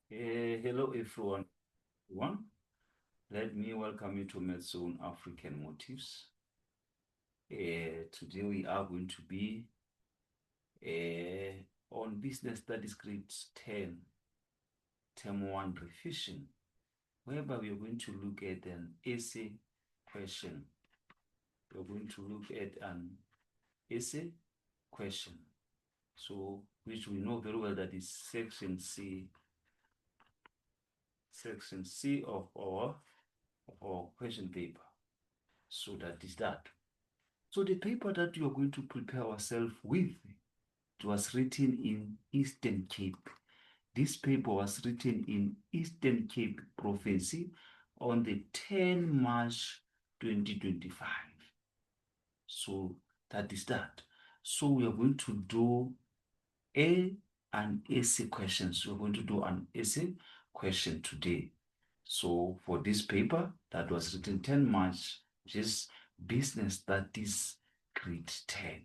Hello everyone. Let me welcome you to Medzone African Motives. Today we are going to be on Business Studies Grade 10, Term 1 Revision, whereby we are going to look at an essay question. We are going to look at an essay question. So, which we know very well that is section C of our question paper. So that is that. So the paper that you are going to prepare ourselves with, it was written in Eastern Cape. This paper was written in Eastern Cape Province on the 10 March 2025. So that is that. So we are going to do an essay questions. We're going to do an essay question today. So for this paper that was written 10 March, which is Business Studies Grade 10.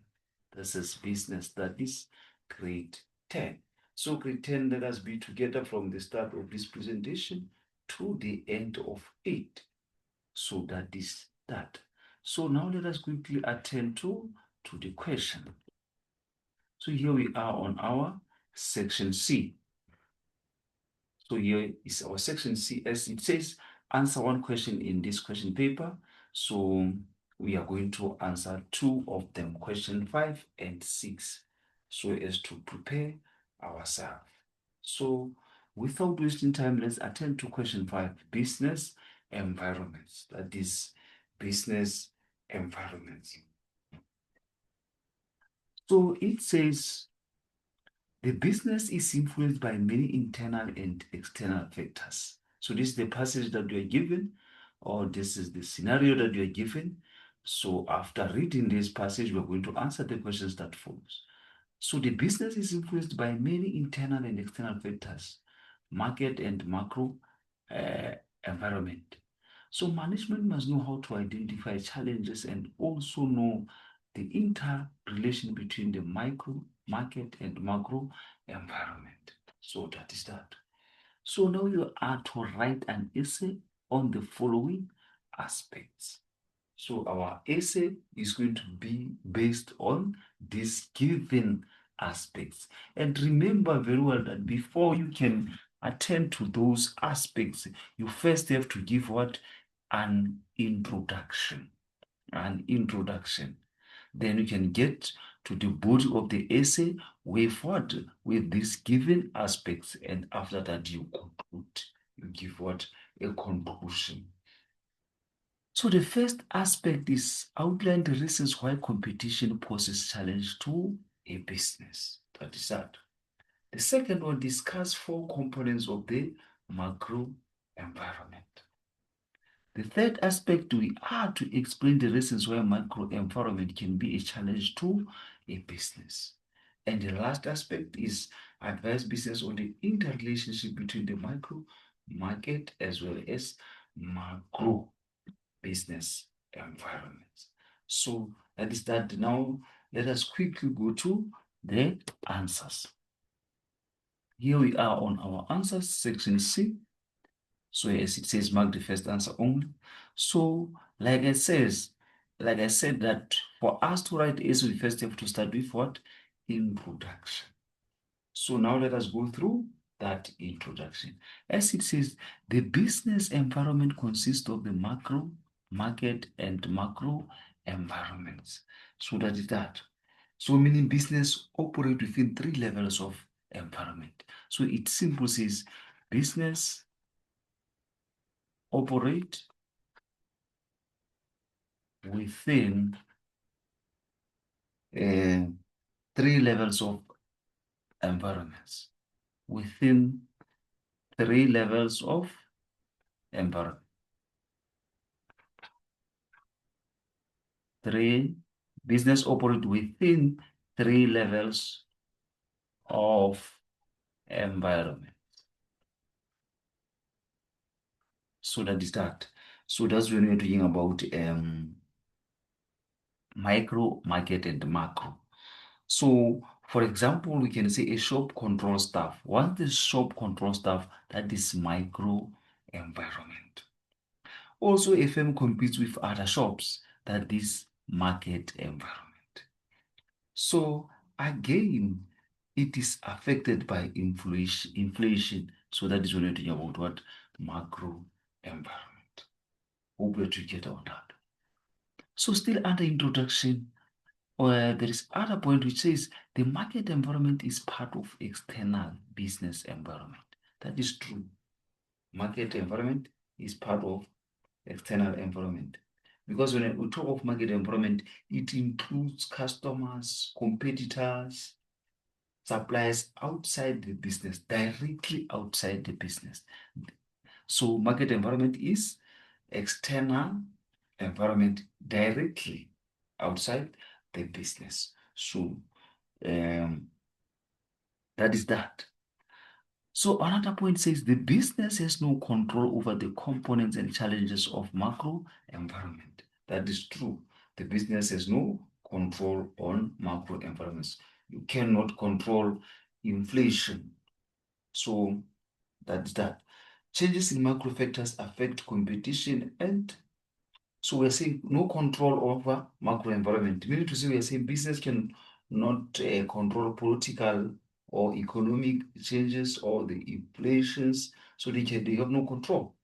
This is Business Studies Grade 10. So grade 10, let us be together from the start of this presentation to the end of it. So that is that. So now let us quickly attend to the question. So here we are on our section C. So here is our section C. As it says, answer one question in this question paper. So we are going to answer two of them, question 5 and 6, so as to prepare ourselves. So without wasting time, let's attend to question 5, business environments. That is business environments. So it says, the business is influenced by many internal and external factors. So this is the passage that you are given, or this is the scenario that you are given. So after reading this passage, we are going to answer the questions that follows. So the business is influenced by many internal and external factors, market and macro environment. So management must know how to identify challenges and also know the interrelation between the micro, market, and macro environment. So that is that. So now you are to write an essay on the following aspects. So our essay is going to be based on these given aspects. And remember very well that before you can attend to those aspects, you first have to give what? An introduction. An introduction. Then you can get to the body of the essay with what? With these given aspects. And after that, you conclude. You give what? A conclusion. So the first aspect is outline the reasons why competition poses challenge to a business. That is that. The second one, discuss 4 components of the macro environment. The third aspect, we are to explain the reasons why macro environment can be a challenge to a business. And the last aspect is advise business on the interrelationship between the micro market as well as macro business environments. So that is that. Now let us quickly go to the answers. Here we are on our answers, section C. So as it says, mark the first answer only. So like I said that for us to write essay, we first have to start with what? Introduction. So now let us go through that introduction. As it says, the business environment consists of the macro, market, and macro environments. So that is that. So meaning business operate within 3 levels of environment. So it simply says business operate within 3 levels of environments. Within 3 levels of environment. 3 business operate within 3 levels of environment. So that is that. So that's when we're talking about micro, market, and macro. So For example, we can say a shop control staff. Once the shop control staff, that is micro environment. Also, a firm competes with other shops, that is market environment. So again, it is affected by inflation. So that is when we're talking about what? Macro environment. Hope we're together on that. So still under introduction, there is other point which says the market environment is part of external business environment. That is true. Market environment is part of external environment. Because when we talk of market environment, it includes customers, competitors, suppliers outside the business, directly outside the business. So market environment is external environment directly outside the business. So that is that. So another point says the business has no control over the components and challenges of macro environment. That is true. The business has no control on macro environments. You cannot control inflation. So that's that. Changes in macro factors affect competition, and so we're saying no control over macro environment. Meaning to say we're saying business can not control political or economic changes or the inflations, so they have no control.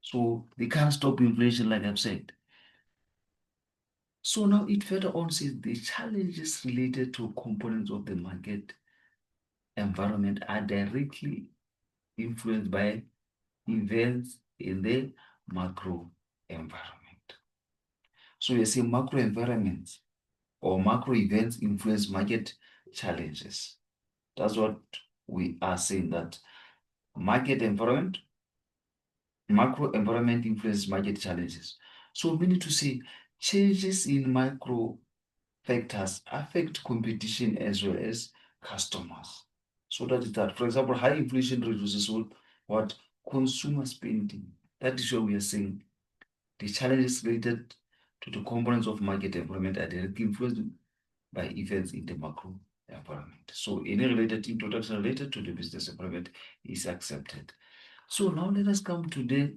So they can't stop inflation, like I've said. So now it further on says the challenges related to components of the market environment are directly influenced by events in the macro environment. So we say macro environments or macro events influence market challenges. That's what we are saying, that market environment, macro environment influences market challenges. So we need to say changes in micro factors affect competition as well as customers. So that is that. For example, high inflation reduces what? Consumer spending. That is why we are saying the challenges related to the components of market environment are directly influenced by events in the macro environment. So any related introduction related to the business environment is accepted. So now let us come to the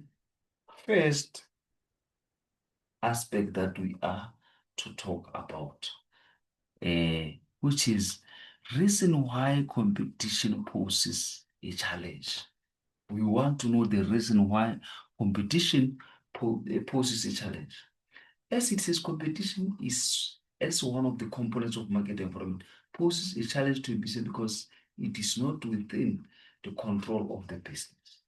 first aspect that we are to talk about, which is reason why competition poses a challenge. We want to know the reason why competition poses a challenge. As it says, competition is as one of the components of market environment poses a challenge to a business because it is not within the control of the business.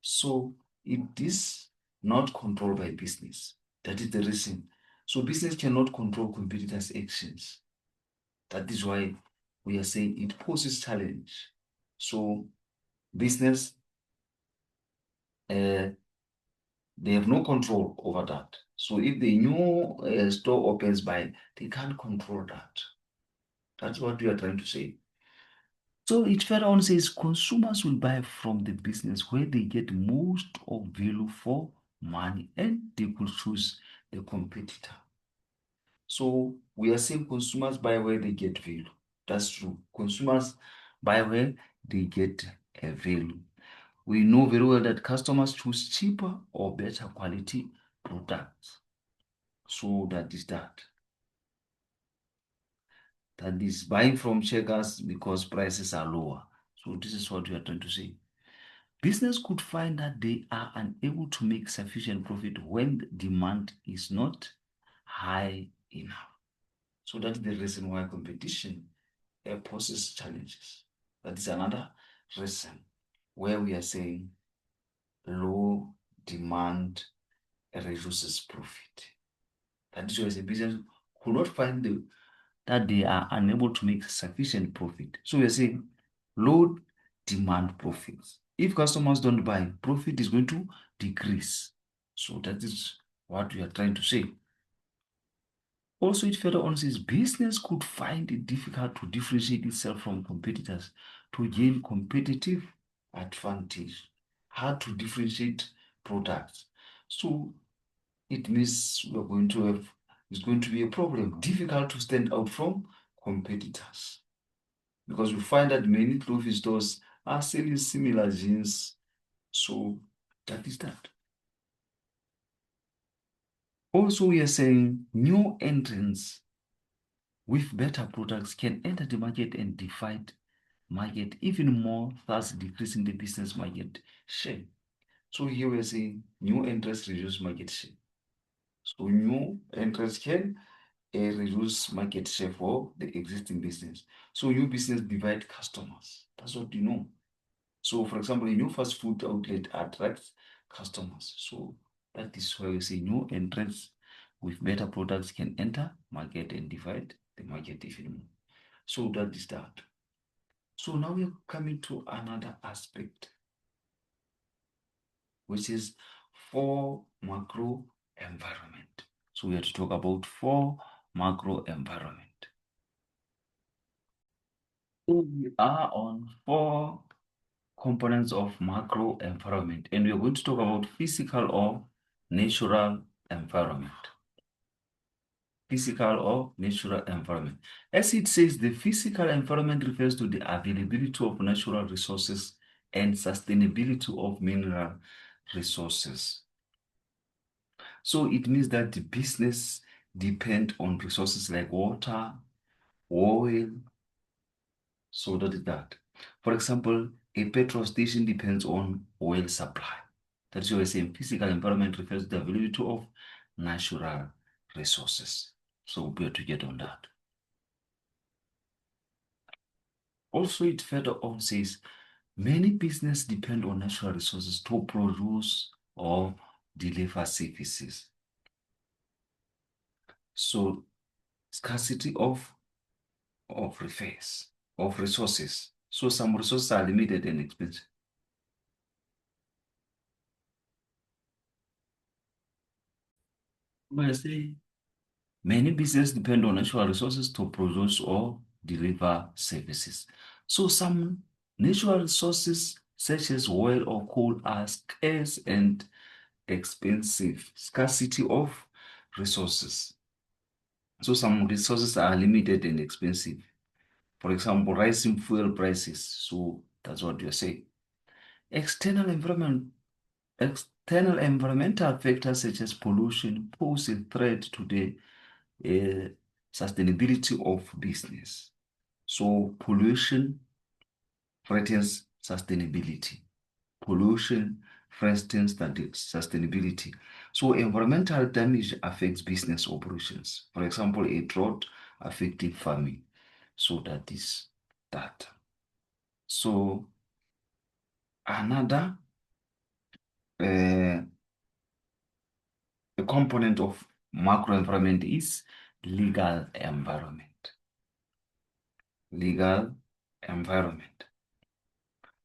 So it is not controlled by business. That is the reason. So business cannot control competitors' actions. That is why we are saying it poses challenge. So business, they have no control over that. So if the new store opens by, they can't control that. That's what we are trying to say. So it further on says consumers will buy from the business where they get most of value for money, and they could choose the competitor. So we are saying consumers buy where they get value. That's true. Consumers buy where they get a value. We know very well that customers choose cheaper or better quality products. So that is that. That is buying from checkers because prices are lower. So this is what we are trying to say. Business could find that they are unable to make sufficient profit when demand is not high enough. So that's the reason why competition poses challenges. That is another reason where we are saying low demand reduces profit. That is why a business could not find that they are unable to make sufficient profit. So we are saying low demand profits. If customers don't buy, profit is going to decrease. So that is what we are trying to say. Also, it further on says business could find it difficult to differentiate itself from competitors to gain competitive advantage. Hard to differentiate products. So it means we're going to have, it's going to be a problem. Difficult to stand out from competitors. Because we find that many clothing stores are selling similar jeans. So that is that. Also, we are saying new entrants with better products can enter the market and divide market even more, thus decreasing the business market share. So here we are saying new entrants reduce market share. So new entrants can reduce market share for the existing business. So new business divide customers. That's what you know. So for example, a new fast food outlet attracts customers. So that is why we say new entrants with better products can enter market and divide the market even more. So that is that. So now we're coming to another aspect, which is for macro environment. So we have to talk about for macro environment. So we are on four components of macro environment, and we're going to talk about physical or natural environment. Physical or natural environment. As it says, the physical environment refers to the availability of natural resources and sustainability of mineral resources. So it means that the business depend on resources like water, oil. So that is that. For example, a petrol station depends on oil supply. That's why I say physical environment refers to the availability of natural resources. So we have to get on that. Also, it further on says, many business depend on natural resources to produce or deliver services. So scarcity of resources. So some resources are limited and expensive. But I say many businesses depend on natural resources to produce or deliver services. So some natural resources such as oil or coal are scarce and expensive. Scarcity of resources. So some resources are limited and expensive. For example, rising fuel prices. So that's what you're saying. External environmental factors such as pollution pose a threat to the sustainability of business. So pollution threatens sustainability. Pollution threatens sustainability. So environmental damage affects business operations. For example, a drought affecting farming. So that is that. So another a component of macro environment is legal environment. Legal environment.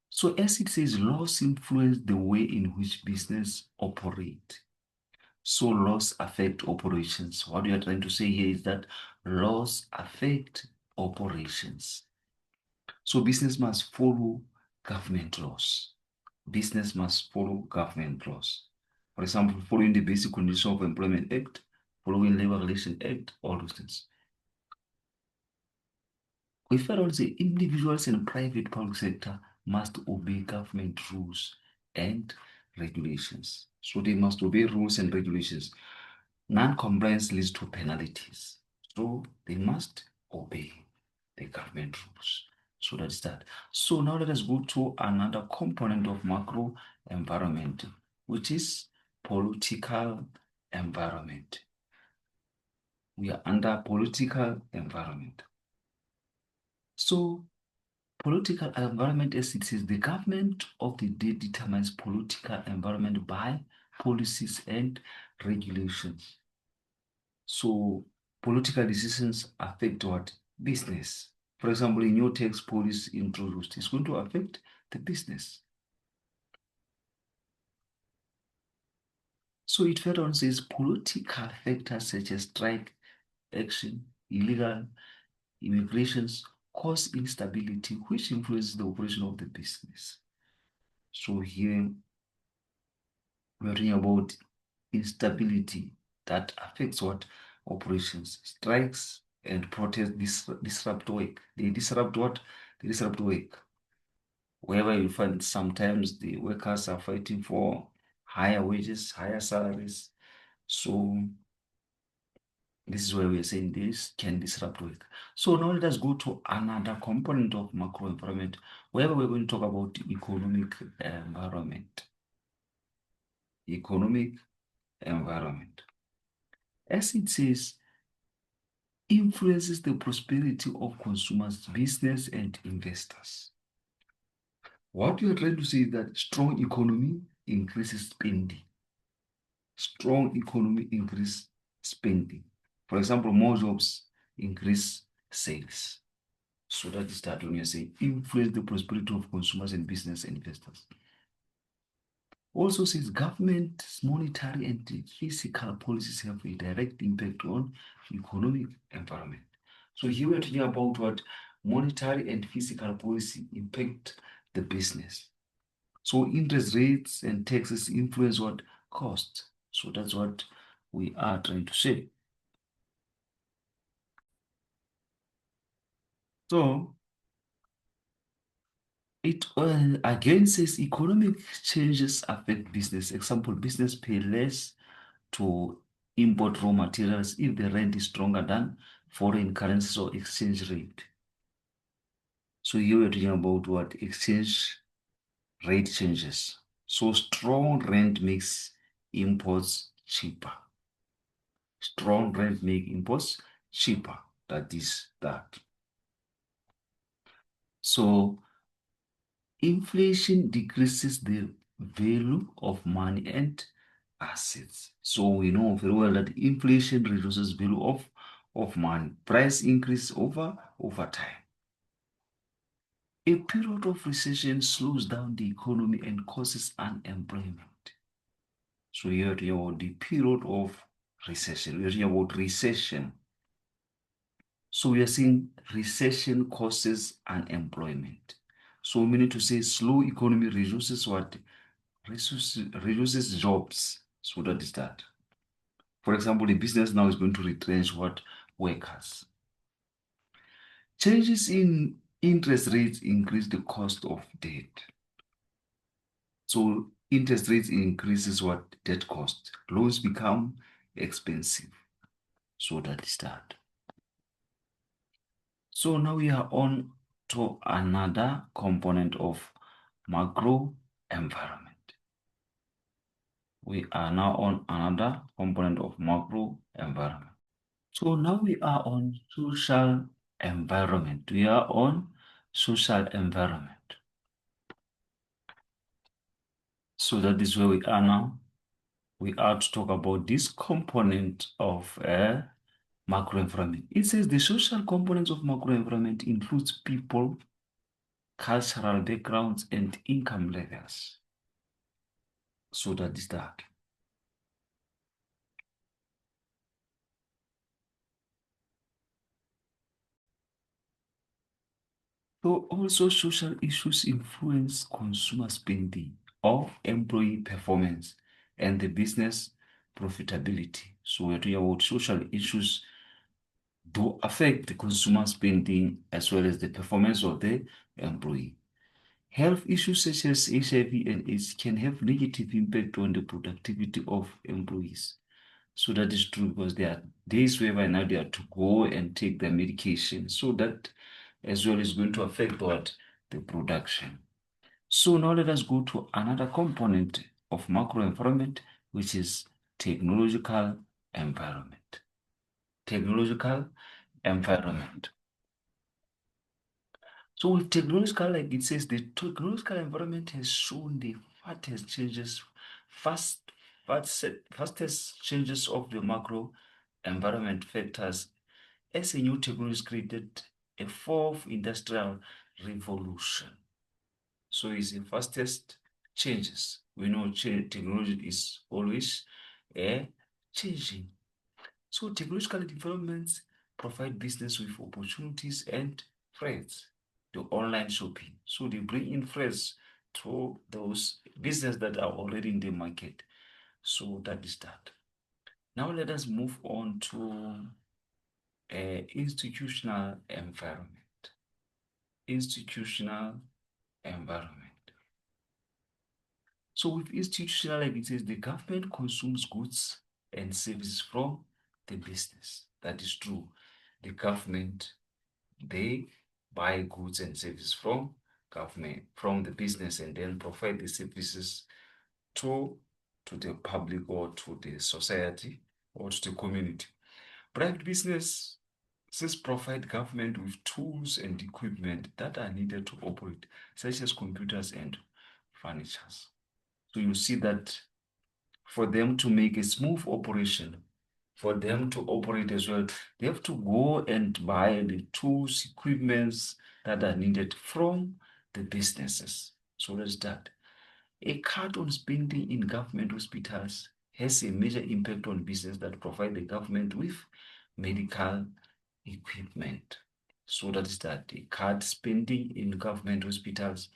So as it says, laws influence the way in which business operate. So laws affect operations. What we are trying to say here is that laws affect operations. So business must follow government laws. Business must follow government laws. For example, following the Basic Conditions of Employment Act, following Labor Relations Act, all those things. We further say individuals in private public sector must obey government rules and regulations. So they must obey rules and regulations. Non-compliance leads to penalties. So they must obey the government rules. So that's that. So now let us go to another component of macro environment, which is political environment. We are under political environment. So political environment, as it says, the government of the day determines political environment by policies and regulations. So political decisions affect what? Business. For example, a new tax policy introduced is going to affect the business. So it further on says political factors such as strike action, illegal immigrations cause instability, which influences the operation of the business. So here we're talking about instability that affects what? Operations, strikes, and protest, disrupt work. They disrupt what? They disrupt work. Wherever you find sometimes the workers are fighting for higher wages, higher salaries. So this is where we are saying this can disrupt work. So now let us go to another component of macro environment, where we're going to talk about the economic environment. Economic environment. As it says, influences the prosperity of consumers, business, and investors. What we are trying to say is that strong economy increases spending. Strong economy increase spending. For example, more jobs increase sales. So that is that when you say influence the prosperity of consumers and business and investors. Also says government's monetary and fiscal policies have a direct impact on economic environment. So here we're talking about what monetary and fiscal policy impact the business. So interest rates and taxes influence what cost. So that's what we are trying to say. So it again says economic changes affect business. Example, business pay less to import raw materials if the rent is stronger than foreign currencies or exchange rate. So here we're talking about what exchange rate changes. So strong rent makes imports cheaper. Strong rent make imports cheaper. That is that. So inflation decreases the value of money and assets. So we know very well that inflation reduces value of money. Price increase over time. A period of recession slows down the economy and causes unemployment. So here we are the period of recession. We're talking about recession. So we are seeing recession causes unemployment. So we need to say slow economy reduces what? Reduces jobs. So that is that. For example, the business now is going to retrench what? Workers. Changes in interest rates increase the cost of debt. So interest rates increases what? Debt cost. Loans become expensive. So that is that. So now we are on to another component of macro environment. We are now on another component of macro environment. So now we are on social environment. We are on social environment. So that is where we are now. We are to talk about this component of a macro environment. It says the social components of macro environment includes people, cultural backgrounds, and income levels. So that is that. So also social issues influence consumer spending of employee performance and the business profitability. So we're talking about social issues do affect the consumer spending as well as the performance of the employee. Health issues such as HIV and AIDS can have negative impact on the productivity of employees. So that is true because there are days whereby now they are to go and take their medication. So that as well is going to affect what? The production. So now let us go to another component of macro environment, which is technological environment. Technological environment. So with technological, like it says, the technological environment has shown the fastest changes, fastest changes of the macro environment factors as a new technology created a fourth industrial revolution. So it's the fastest changes. We know technology is always changing. So technological developments provide business with opportunities and threats. The online shopping. So they bring in threats to those businesses that are already in the market. So that is that. Now let us move on to institutional environment. Institutional environment. So with institutional, like it says, the government consumes goods and services from the business. That is true. The government, they buy goods and services from government, from the business, and then provide the services to, to the public or to the society or to the community. Private businesses provide government with tools and equipment that are needed to operate, such as computers and furniture. So you see that for them to make a smooth operation, for them to operate as well, they have to go and buy the tools, equipments that are needed from the businesses. So that's that. A cut on spending in government hospitals has a major impact on business that provide the government with medical equipment. So that is that. A cut spending in government hospitals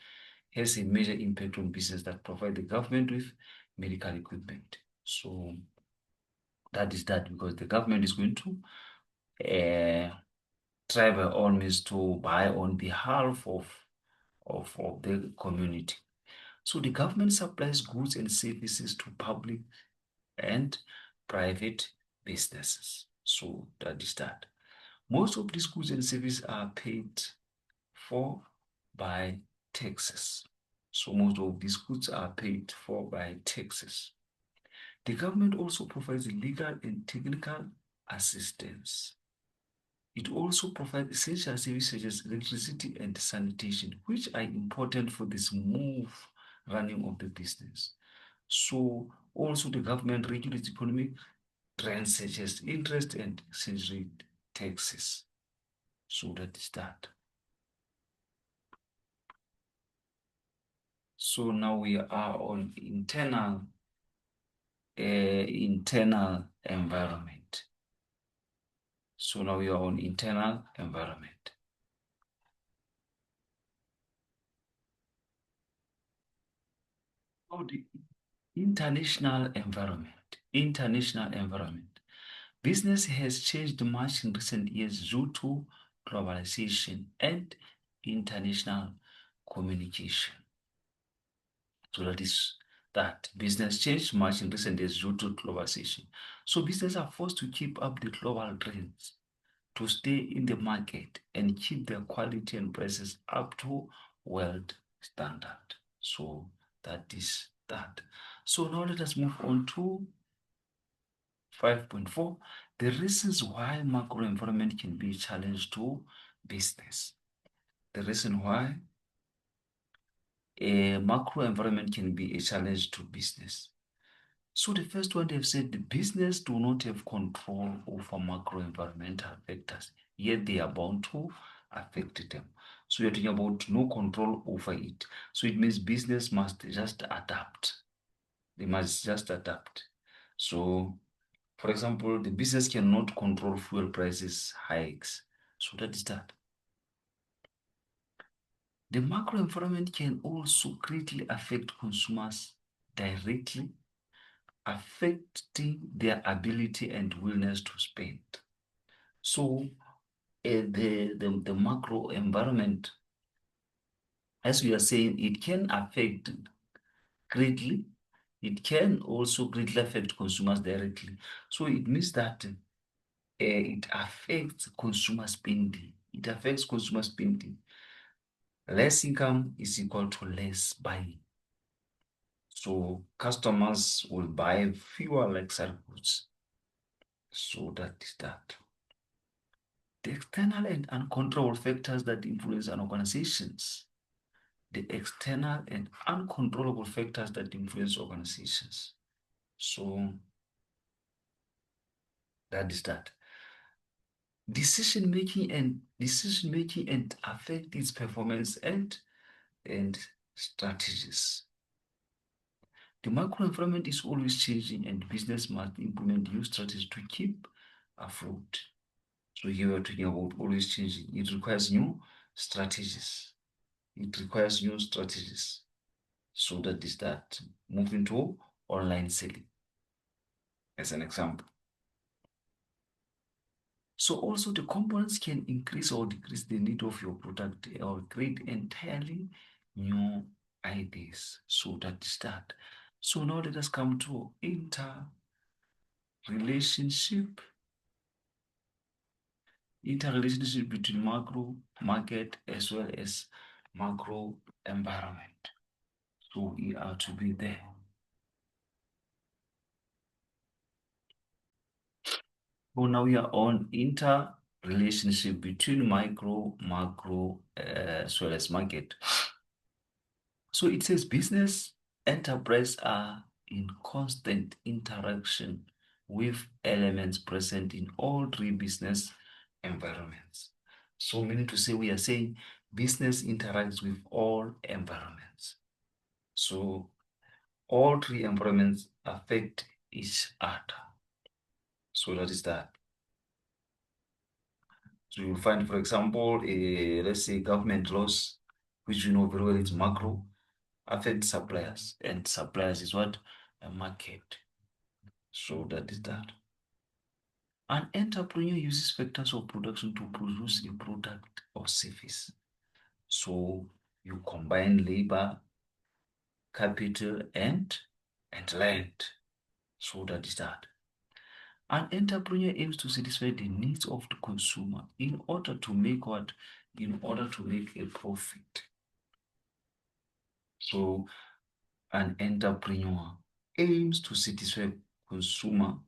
has a major impact on business that provide the government with medical equipment. So that is that, because the government is going to try by all means to buy on behalf of the community. So the government supplies goods and services to public and private businesses. So that is that. Most of these goods and services are paid for by taxes. So most of these goods are paid for by taxes. The government also provides legal and technical assistance. It also provides essential services such as electricity and sanitation, which are important for the smooth running of the business. So also the government regulates economic trends such as interest and exchange rate taxes. So that is that. So now we are on internal environment. So now we are on internal environment. Oh, the international environment. International environment. Business has changed much in recent years due to globalization and international communication. So that is that. Business changed much in recent years due to globalization. So businesses are forced to keep up the global trends, to stay in the market and keep their quality and prices up to world standard. So that is that. So now let us move on to 5.4, the reasons why macro environment can be a challenge to business. The reason why a macro environment can be a challenge to business. So the first one, they've said the business do not have control over macro environmental factors, yet they are bound to affect them. So you're talking about no control over it. So it means business must just adapt. They must just adapt. So for example, the business cannot control fuel prices hikes. So that is that. The macro environment can also greatly affect consumers directly, affecting their ability and willingness to spend. So the macro environment, as we are saying, it can affect greatly. It can also greatly affect consumers directly. So it means that it affects consumer spending. It affects consumer spending. Less income is equal to less buying. So customers will buy fewer luxury goods. So that is that. The external and uncontrollable factors that influence an organizations. The external and uncontrollable factors that influence organizations. So that is that. Decision making and affect its performance and strategies. The macro environment is always changing and business must implement new strategies to keep afloat. So here we're talking about always changing. It requires new strategies. It requires new strategies. So that is that. Moving to online selling as an example. So also the components can increase or decrease the need of your product or create entirely new ideas. So that is that. So now let us come to interrelationship, interrelationship between macro market as well as macro environment. So we are to be there. So now we are on interrelationship between micro, macro, as well as market. So it says business enterprise are in constant interaction with elements present in all three business environments. So meaning to say, we are saying business interacts with all environments. So all three environments affect each other. So that is that. So you'll find, for example, let's say government laws, which you know very well, it's macro, affect suppliers, and suppliers is what? A market. So that is that. An entrepreneur uses factors of production to produce a product or service. So you combine labor, capital, and land. So that is that. An entrepreneur aims to satisfy the needs of the consumer in order to make what? In order to make a profit. So an entrepreneur aims to satisfy consumer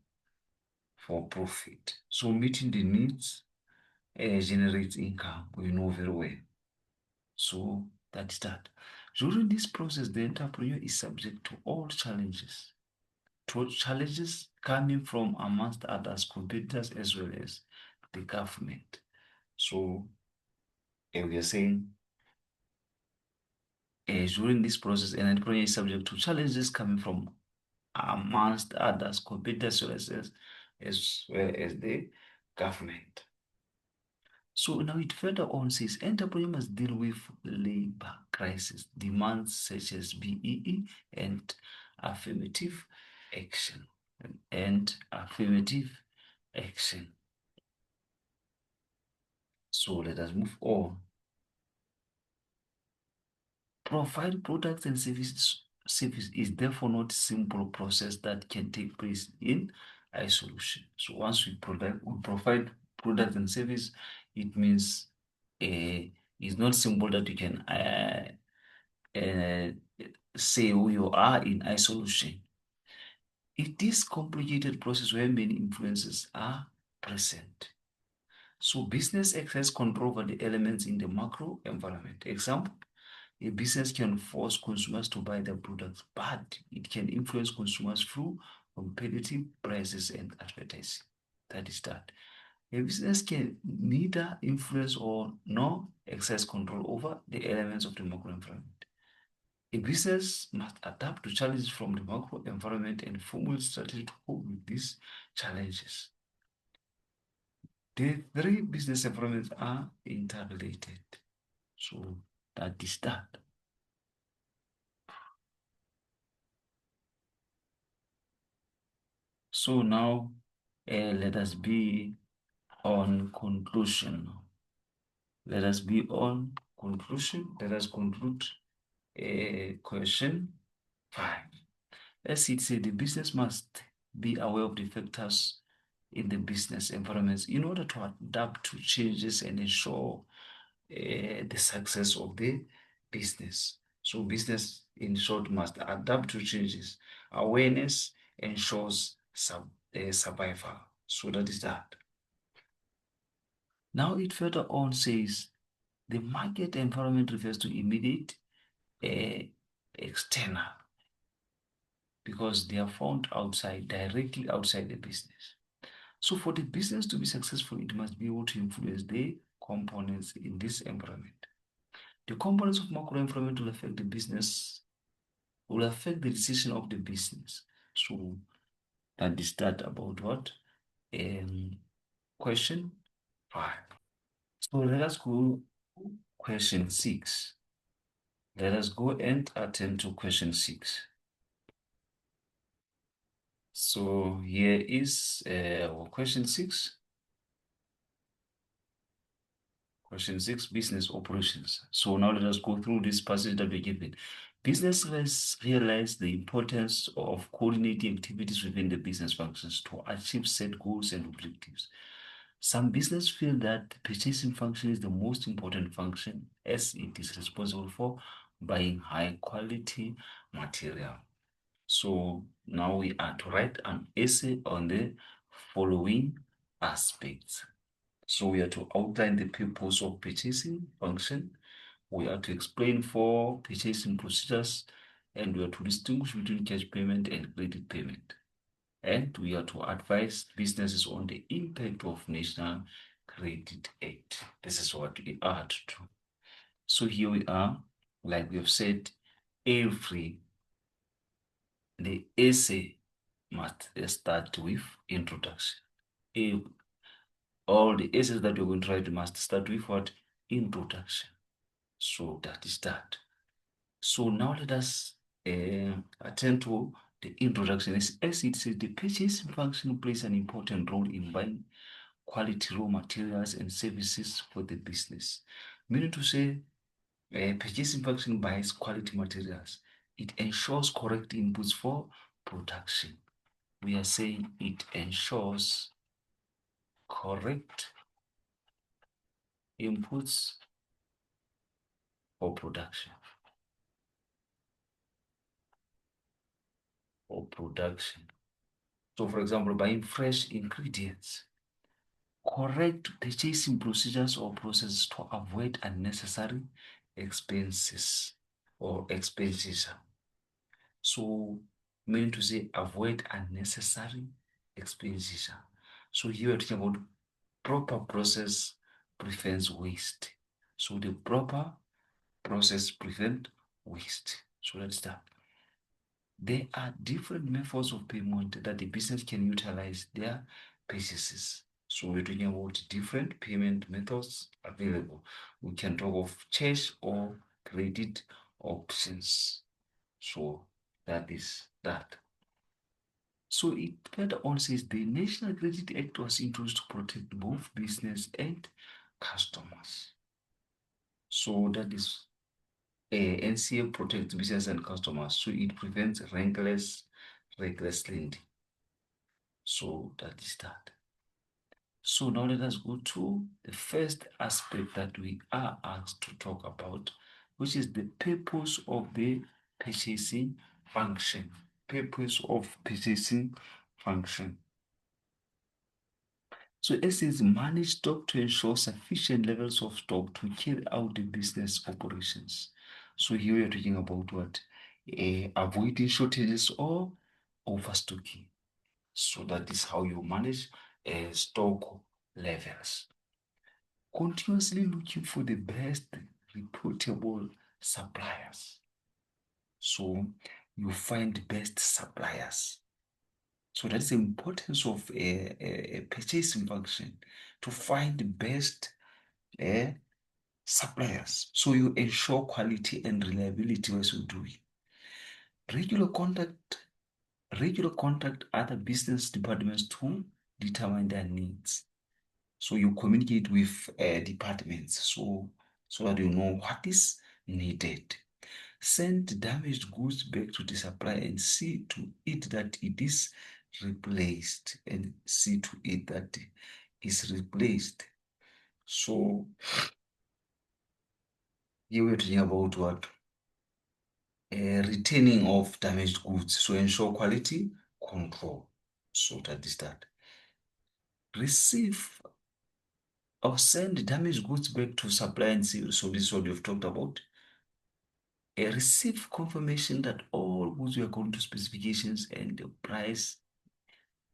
for profit. So meeting the needs generates income. We know very well. So that's that. During this process, the entrepreneur is subject to all challenges. To challenges coming from amongst others, competitors as well as the government. So we are saying during this process, an entrepreneur is subject to challenges coming from amongst others, competitors as well as the government. So now it further on says entrepreneur must deal with labor crisis, demands such as BEE and affirmative action. And affirmative action. So let us move on. Provide products and services. Service is therefore not a simple process that can take place in isolation. So once we provide product and service, it means it's not simple that you can uh, say who you are in isolation. It is complicated process where many influences are present. So business exercise control over the elements in the macro environment. Example, a business can force consumers to buy their products, but it can influence consumers through competitive prices and advertising. That is that. A business can neither influence or nor exercise control over the elements of the macro environment. A business must adapt to challenges from the macro environment and formulate strategy to cope with these challenges. The three business environments are interrelated. So that is that. So now let us be on conclusion. Let us be on conclusion. Let us conclude question 5. As it said, the business must be aware of the factors in the business environments in order to adapt to changes and ensure the success of the business. So business, in short, must adapt to changes. Awareness ensures survival. So that is that. Now it further on says, the market environment refers to immediate external because they are found outside, directly outside the business. So for the business to be successful, it must be able to influence the components in this environment. The components of macro environment will affect the business, will affect the decision of the business. So that is that about what? Question 5. So let us go question 6. Let us go and attend to question 6. So here is question 6. Question 6, business operations. So now let us go through this passage that we're given. Businesses realize the importance of coordinating activities within the business functions to achieve set goals and objectives. Some business feel that the purchasing function is the most important function as it is responsible for buying high quality material. So now we are to write an essay on the following aspects. So we are to outline the purpose of purchasing function. We are to explain 4 purchasing procedures, and we are to distinguish between cash payment and credit payment. And we are to advise businesses on the impact of National Credit Act. This is what we are to do. So here we are, like we have said, the essay must start with introduction. All the essays that you're going to write must start with what? Introduction. So that is that. So now let us attend to the introduction. As it says, the purchasing function plays an important role in buying quality raw materials and services for the business. Meaning to say, purchasing function buys quality materials. It ensures correct inputs for production. We are saying it ensures correct inputs for production. So for example, buying fresh ingredients, correct purchasing procedures or processes to avoid unnecessary expenses or expenditure. So meaning to say avoid unnecessary expenditure. So here we're talking about proper process prevents waste. So the proper process prevent waste. So let's start. There are different methods of payment that the business can utilize their purchases. So we're talking about different payment methods available. We can talk of cash or credit options. So that is that. So it further on says the National Credit Act was introduced to protect both business and customers. So that is NCA protects business and customers. So it prevents reckless lending. So that is that. So now let us go to the first aspect that we are asked to talk about, which is the purpose of the purchasing function. Purpose of purchasing function. So it says manage stock to ensure sufficient levels of stock to carry out the business operations. So here we are talking about what? Avoiding shortages or overstocking. So that is how you manage stock levels. Continuously looking for the best reputable suppliers. So you find the best suppliers. So that is the importance of a purchasing function, to find the best suppliers. So you ensure quality and reliability as you do it. Regular contact other business departments to determine their needs. So you communicate with departments so that you know what is needed. Send damaged goods back to the supplier and see to it that it is replaced. So here we're talking about what? Returning of damaged goods. So ensure quality control. So that is that. Receive or send damaged goods back to supplier and see. So this is what we've talked about. Receive confirmation that all goods were according to specifications and the price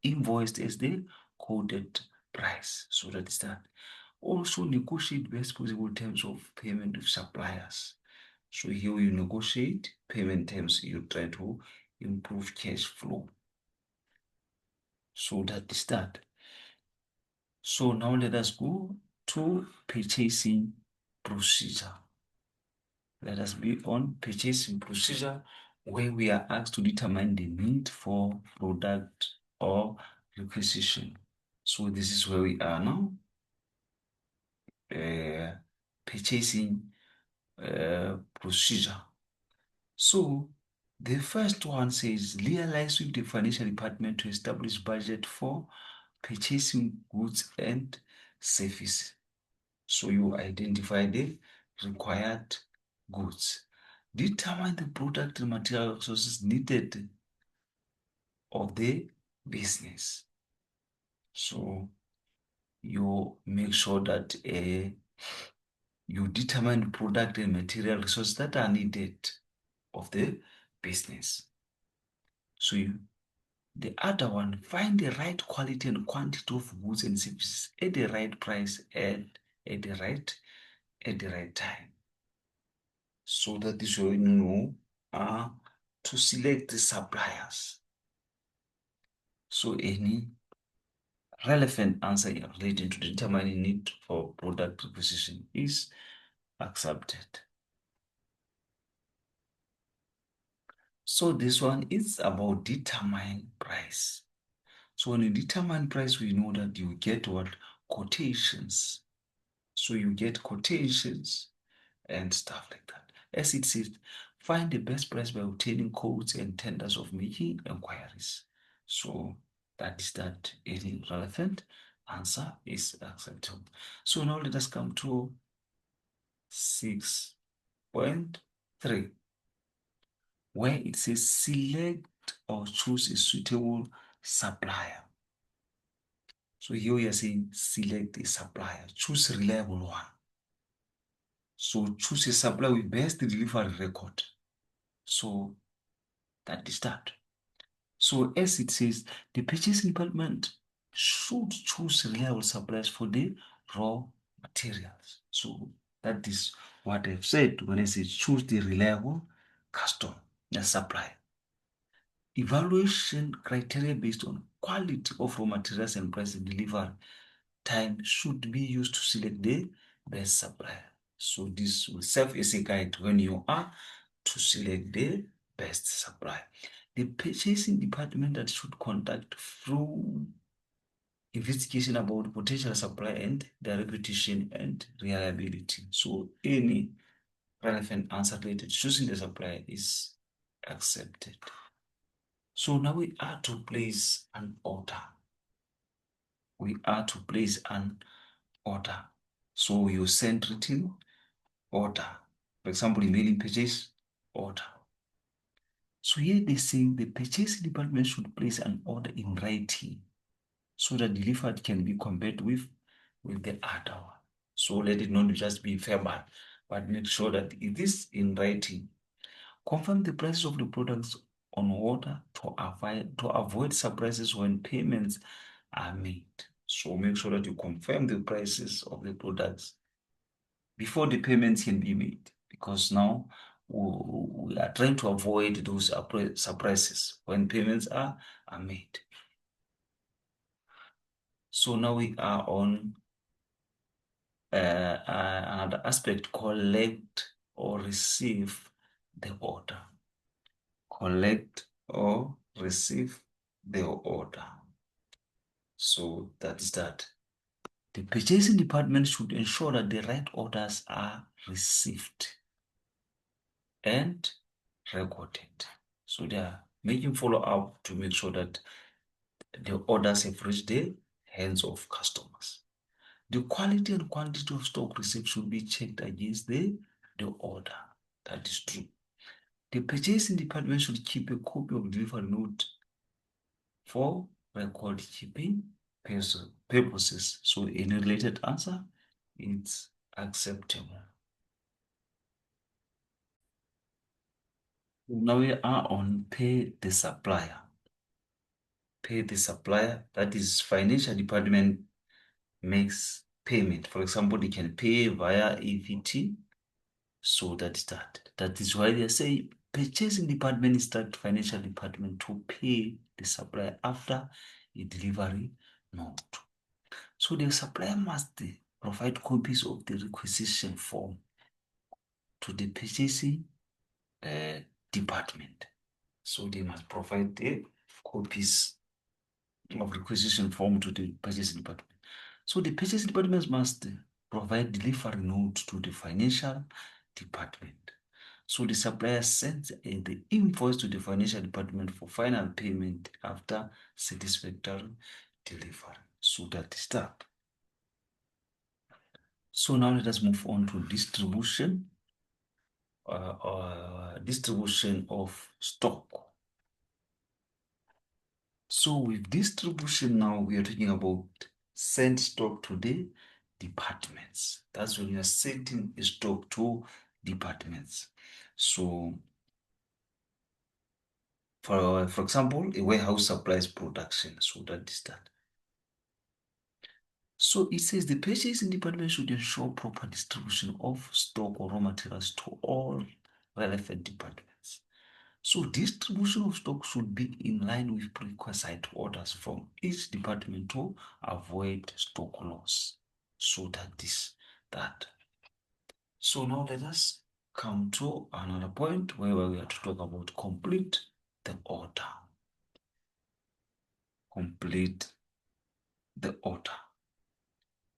invoiced as the quoted price. So that is that. Also negotiate best possible terms of payment with suppliers. So here you negotiate payment terms, you try to improve cash flow. So that is that. So now let us go to purchasing procedure. Let us be on purchasing procedure, where we are asked to determine the need for product or requisition. So this is where we are now. purchasing procedure. So the first one says liaise with the financial department to establish budget for purchasing goods and services. So you identify the required goods. Determine the product and material resources needed of the business. So you make sure that you determine product and material resources that are needed of the business. So the other one, find the right quality and quantity of goods and services at the right price and at the right time. So that is when you know to select the suppliers. So any relevant answer relating to determining need for product requisition is accepted. So this one is about determine price. So when you determine price, we know that you get what? Quotations. So you get quotations and stuff like that. As it says, find the best price by obtaining quotes and tenders of making inquiries. So that is that. Any relevant answer is acceptable. So now let us come to 6.3, where it says select or choose a suitable supplier. So here we are saying select a supplier, choose a reliable one. So choose a supplier with best delivery record. So that is that. So as it says, the purchasing department should choose reliable suppliers for the raw materials. So that is what I've said when I say choose the reliable customer, the supplier. Evaluation criteria based on quality of raw materials and price of delivery time should be used to select the best supplier. So this will serve as a guide when you are to select the best supplier. The purchasing department that should conduct through investigation about potential supplier and their reputation and reliability. So any relevant answer related to choosing the supplier is accepted. So now we are to place an order. We are to place an order. So you send written order. For example, emailing purchase order. So here they say the purchasing department should place an order in writing so that delivered can be compared with the other one. So let it not just be verbal, but make sure that it is in writing. Confirm the prices of the products on order to avoid surprises when payments are made. So make sure that you confirm the prices of the products before the payments can be made, because now we are trying to avoid those surprises when payments are made. So now we are on another aspect, collect or receive the order. Collect or receive the order. So that's that. The purchasing department should ensure that the right orders are received and recorded. So they are making follow-up to make sure that the orders have reached the hands of customers. The quality and quantity of stock received should be checked against the order. That is true. The purchasing department should keep a copy of delivery note for record keeping purposes. So any related answer, it's acceptable. Now we are on pay the supplier. Pay the supplier, that is financial department makes payment. For example, they can pay via EFT. So that's that. That is why they say purchasing department instruct financial department to pay the supplier after a delivery note. So the supplier must provide copies of the requisition form to the purchasing department. So they must provide the copies of requisition form to the purchasing department. So the purchasing department must provide delivery note to the financial department. So the supplier sends the invoice to the financial department for final payment after satisfactory delivery. So that is that. So now let us move on to distribution distribution of stock. So with distribution now, we are talking about send stock to the departments. That's when you are sending a stock to departments. So for example, a warehouse supplies production. So that is that. So it says the purchasing department should ensure proper distribution of stock or raw materials to all relevant departments. So distribution of stock should be in line with prerequisite orders from each department to avoid stock loss. So that is that. So now let us come to another point where we are to talk about complete the order. Complete the order.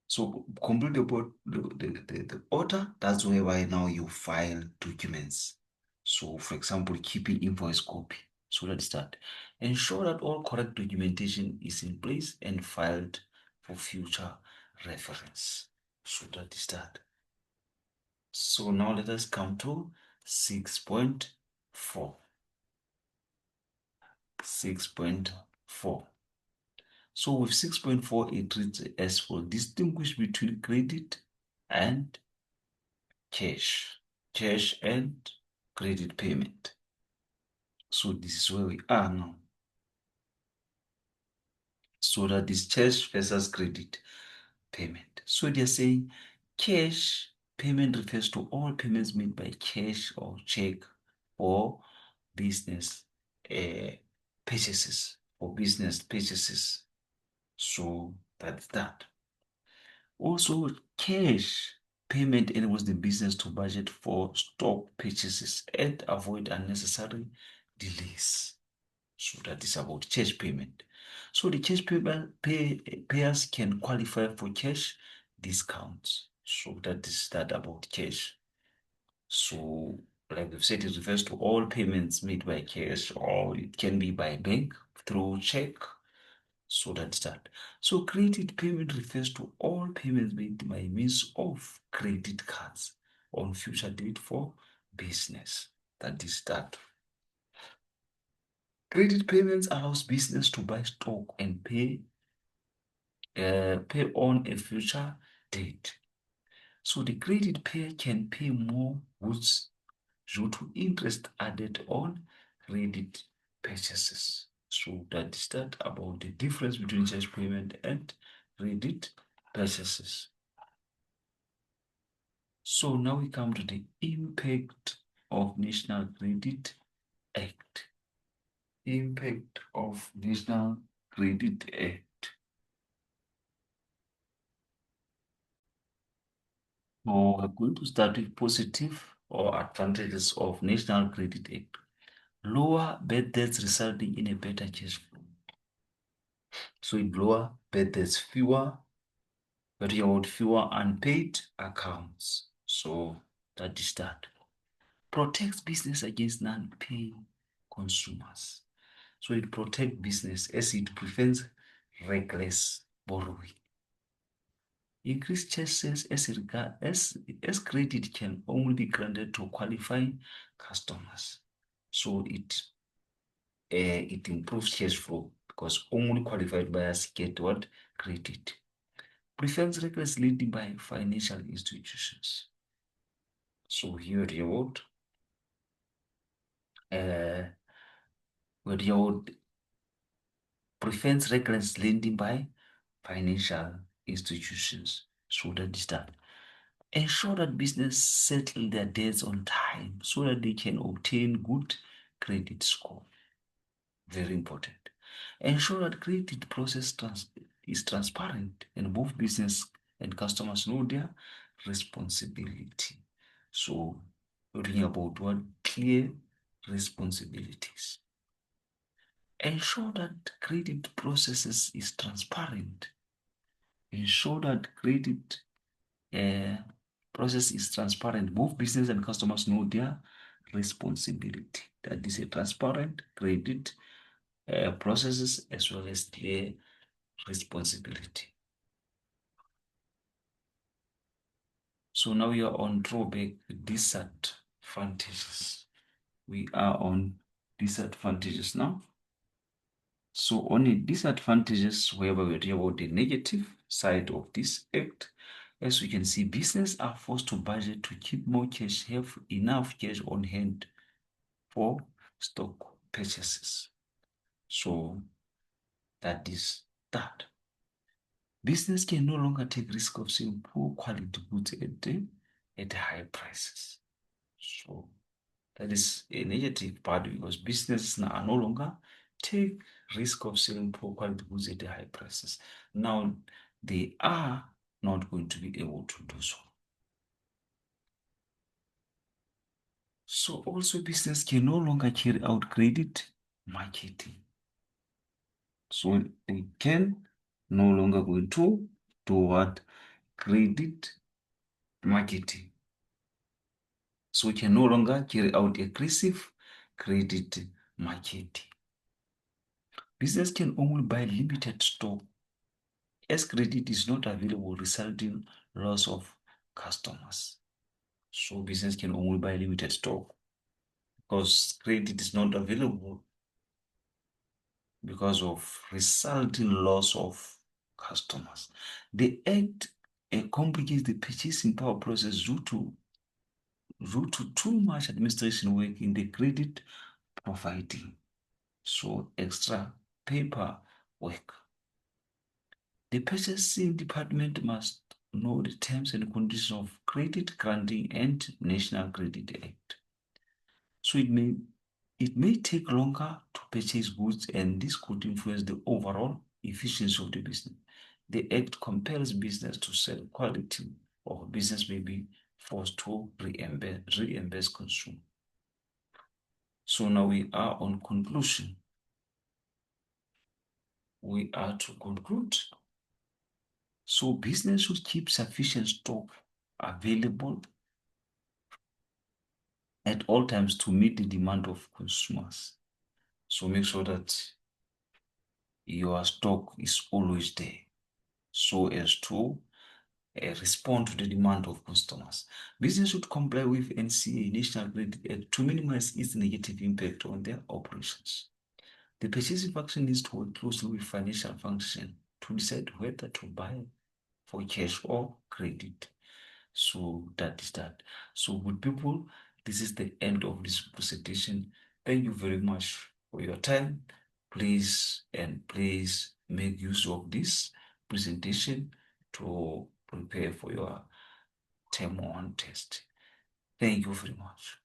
So complete the order, that's whereby now you file documents. So for example, keeping invoice copy. So let's start. Ensure that all correct documentation is in place and filed for future reference. So that is that. So now let us come to 6.4. 6.4. So with 6.4, it reads as for distinguish between credit and cash and credit payment. So this is where we are now. So that is cash versus credit payment. So they're saying cash payment refers to all payments made by cash or check or business purchases or business purchases. So that's that. Also, cash payment enables the business to budget for stock purchases and avoid unnecessary delays. So that is about cash payment. So the cash payers can qualify for cash discounts. So that is that about cash. So like we've said, it refers to all payments made by cash, or it can be by bank through check. So that's that. So credit payment refers to all payments made by means of credit cards on future date for business. That is that. Credit payments allows business to buy stock and pay on a future date. So the credit payer can pay more goods due to interest added on credit purchases. So that is that about the difference between cash payment and credit purchases. So now we come to the impact of National Credit Act. Impact of National Credit Act. So we're going to start with positive or advantages of National Credit Act. Lower bad debts resulting in a better cash flow. So it lower bad debts, fewer unpaid accounts. So that is that. Protects business against non-paying consumers. So it protects business as it prevents reckless borrowing. Increased chances as credit can only be granted to qualifying customers. So it improves cash flow because only qualified buyers get what? Credit. Prevents reckless lending by financial institutions. So here you would prevents reckless lending by financial institutions. So that is that. Ensure that business settle their debts on time so that they can obtain good credit score. Very important. Ensure that credit process is transparent and both business and customers know their responsibility. So we're talking about what? Clear responsibilities. Ensure that credit processes is transparent. Ensure that credit process is transparent. Both business and customers know their responsibility. That is a transparent credit processes as well as clear responsibility. So now we are on drawback disadvantages. We are on disadvantages now. So on the disadvantages, wherever we're talking about the negative side of this act, as we can see, business are forced to budget to keep more cash, have enough cash on hand for stock purchases. So that is that. Business can no longer take risk of selling poor quality goods at high prices. So that is a negative part because businesses now are no longer take risk of selling poor quality goods at high prices. Now they are not going to be able to do so. So also business can no longer carry out credit marketing. So they can no longer go to do what? Credit marketing. So we can no longer carry out aggressive credit marketing. Business can only buy limited stock as credit is not available, resulting loss of customers. So business can only buy limited stock because credit is not available because of resulting loss of customers. The act complicates the purchasing power process due to too much administration work in the credit providing. So extra paper work. The purchasing department must know the terms and conditions of credit granting and National Credit Act. So it may take longer to purchase goods, and this could influence the overall efficiency of the business. The Act compels business to sell quality, or business may be forced to reimburse consumer. So now we are on conclusion. We are to conclude. So business should keep sufficient stock available at all times to meet the demand of consumers. So make sure that your stock is always there so as to respond to the demand of customers. Business should comply with NCA, National Credit Act, to minimize its negative impact on their operations. The purchasing function needs to work closely with financial function to decide whether to buy for cash or credit. So that is that. So good people, this is the end of this presentation. Thank you very much for your time. Please make use of this presentation to prepare for your term 1 test. Thank you very much.